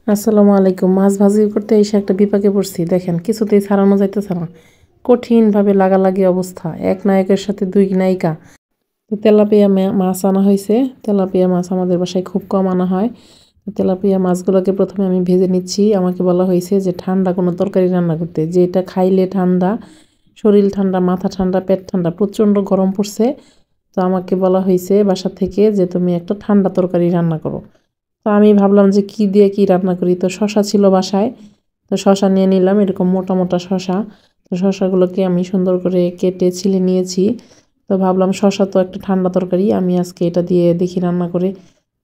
আসসালামু আলাইকুম। মাছ ভাজি করতে এসে একটা বিপাকে পড়ছি। দেখেন কিছুতেই ছাড়ানো যাইতেছে না, কঠিনভাবে লাগালাগি অবস্থা। এক নায়কের সাথে দুই নায়িকা। তো তেলাপিয়া মাছ আনা হয়েছে। তেলাপিয়া মাছ আমাদের বাসায় খুব কম আনা হয়। তো তেলাপিয়া মাছগুলোকে প্রথমে আমি ভেজে নিচ্ছি। আমাকে বলা হয়েছে যে ঠান্ডা কোনো তরকারি রান্না করতে, যে এটা খাইলে ঠান্ডা, শরীর ঠান্ডা, মাথা ঠান্ডা, পেট ঠান্ডা, প্রচণ্ড গরম পড়ছে। তো আমাকে বলা হয়েছে বাসা থেকে যে তুমি একটা ঠান্ডা তরকারি রান্না করো। তো আমি ভাবলাম যে কি দিয়ে কি রান্না করি। তো শসা ছিল বাসায়, তো শসা নিয়ে নিলাম, এরকম মোটা মোটা শসা। তো শসাগুলোকে আমি সুন্দর করে কেটে ছিলে নিয়েছি। তো ভাবলাম শসা তো একটা ঠান্ডা তরকারি, আমি আজকে এটা দিয়ে দেখি রান্না করে,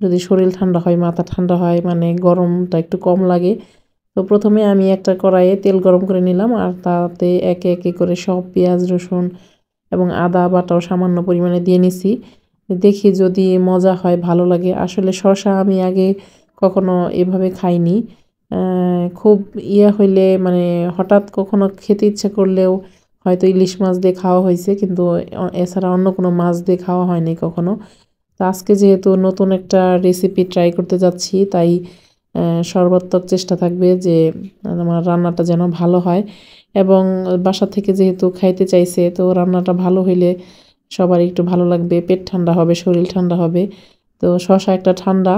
যদি শরীর ঠান্ডা হয়, মাথা ঠান্ডা হয়, মানে গরমটা একটু কম লাগে। তো প্রথমে আমি একটা কড়াইয়ে তেল গরম করে নিলাম, আর তাতে একে একে করে সব পেঁয়াজ, রসুন এবং আদা বাটাও সামান্য পরিমাণে দিয়ে নিছি। দেখি যদি মজা হয়, ভালো লাগে। আসলে শসা আমি আগে কখনো এভাবে খাইনি। খুব হইলে মানে হঠাৎ কখনো খেতে ইচ্ছে করলেও হয়তো ইলিশ মাছ দিয়ে খাওয়া হয়েছে, কিন্তু এছাড়া অন্য কোনো মাছ দিয়ে খাওয়া হয়নি কখনো। তো আজকে যেহেতু নতুন একটা রেসিপি ট্রাই করতে যাচ্ছি, তাই সর্বাত্মক চেষ্টা থাকবে যে আমার রান্নাটা যেন ভালো হয়। এবং বাসা থেকে যেহেতু খাইতে চাইছে, তো রান্নাটা ভালো হইলে সবার একটু ভালো লাগবে, পেট ঠান্ডা হবে, শরীর ঠান্ডা হবে। তো শসা একটা ঠান্ডা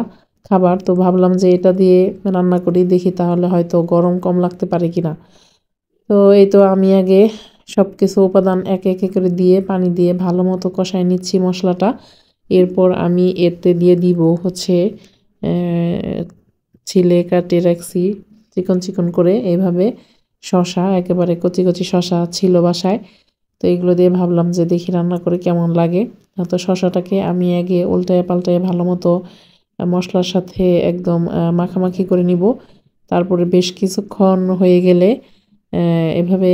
খাবার, তো ভাবলাম যে এটা দিয়ে রান্না করি, দেখি তাহলে হয়তো গরম কম লাগতে পারে কিনা। তো এই তো আমি আগে সব কিছু উপাদান একে একে করে দিয়ে পানি দিয়ে ভালো মতো কষায় নিচ্ছি মশলাটা। এরপর আমি এতে দিয়ে দিব হচ্ছে ছিলে কাটে রাখছি চিকন চিকন করে এইভাবে শসা, একেবারে কচি কচি শসা ছিল বাসায়। তো এগুলো দিয়ে ভাবলাম যে দেখি রান্না করে কেমন লাগে। তো শসাটাকে আমি আগে উল্টায় পাল্টায় ভালো মতো মশলার সাথে একদম মাখামাখি করে নিব। তারপরে বেশ কিছুক্ষণ হয়ে গেলে এভাবে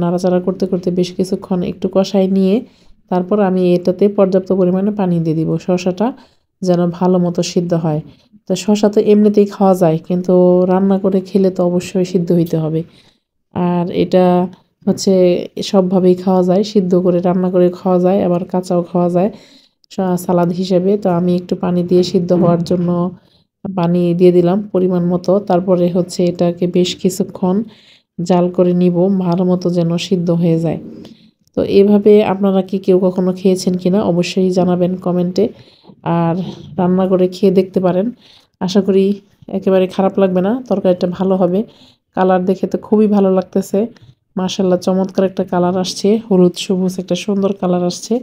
নাড়াচাড়া করতে করতে বেশ কিছুক্ষণ একটু কষাই নিয়ে তারপর আমি এটাতে পর্যাপ্ত পরিমাণে পানি দিয়ে দিব, শসাটা যেন ভালো মতো সিদ্ধ হয়। তো শসা তো এমনিতেই খাওয়া যায়, কিন্তু রান্না করে খেলে তো অবশ্যই সিদ্ধ হইতে হবে। আর এটা হচ্ছে সবভাবেই খাওয়া যায়, সিদ্ধ করে রান্না করে খাওয়া যায়, আবার কাঁচাও খাওয়া যায় সালাদ হিসেবে। তো আমি একটু পানি দিয়ে সিদ্ধ হওয়ার জন্য পানি দিয়ে দিলাম পরিমাণ মতো। তারপরে হচ্ছে এটাকে বেশ কিছুক্ষণ জাল করে নিব, ভালো মতো যেন সিদ্ধ হয়ে যায়। তো এভাবে আপনারা কি কেউ কখনো খেয়েছেন কিনা অবশ্যই জানাবেন কমেন্টে। আর রান্না করে খেয়ে দেখতে পারেন, আশা করি একেবারে খারাপ লাগবে না, তরকারিটা ভালো হবে। কালার দেখে তো খুবই ভালো লাগতেছে, মাশাআল্লাহ চমৎকার একটা কালার আসছে, হলুদ সবুজ একটা সুন্দর কালার আসছে।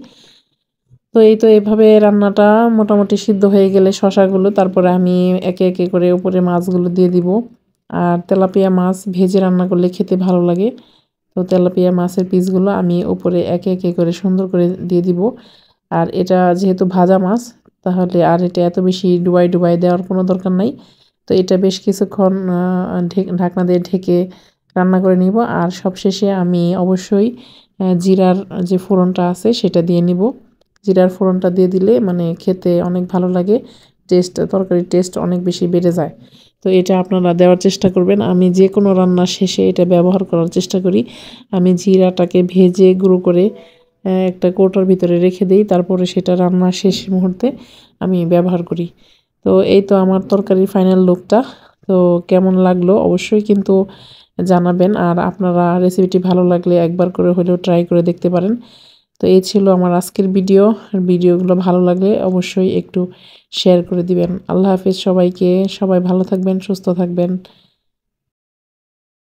তো এই তো এভাবে রান্নাটা মোটামুটি সিদ্ধ হয়ে গেলে শশাগুলো, তারপরে আমি একে একে করে উপরে মাছগুলো দিয়ে দিব। আর তেলাপিয়া মাছ ভেজে রান্না করলে খেতে ভালো লাগে। তো তেলাপিয়া মাছের পিসগুলো আমি উপরে একে একে করে সুন্দর করে দিয়ে দিব। আর এটা যেহেতু ভাজা মাছ, তাহলে আর এটা এত বেশি ডুবাই ডুবাই দেওয়ার কোনো দরকার নাই। তো এটা বেশ কিছুক্ষণ ঢাকনা দিয়ে ঢেকে রান্না করে নিব। আর সবশেষে আমি অবশ্যই জিরার যে ফোড়নটা আছে সেটা দিয়ে নিব। জিরার ফোড়নটা দিয়ে দিলে মানে খেতে অনেক ভালো লাগে, তরকারির টেস্ট অনেক বেশি বেড়ে যায়। তো এটা আপনারা দেওয়ার চেষ্টা করবেন। আমি যে কোনো রান্নার শেষে এটা ব্যবহার করার চেষ্টা করি। আমি জিরাটাকে ভেজে গুঁড়ো করে একটা কৌটোর ভিতরে রেখে দিই, তারপরে সেটা রান্নার শেষ মুহূর্তে আমি ব্যবহার করি। তো এই তো আমার তরকারির ফাইনাল লুকটা। তো কেমন লাগলো অবশ্যই কিন্তু জানাবেন। আর আপনারা রেসিপিটি ভালো লাগলে একবার করে হলেও ট্রাই করে দেখতে পারেন। তো এই ছিল আমার আজকের ভিডিও। ভিডিওগুলো ভালো লাগলে অবশ্যই একটু শেয়ার করে দিবেন। আল্লাহ হাফেজ সবাইকে, সবাই ভালো থাকবেন, সুস্থ থাকবেন।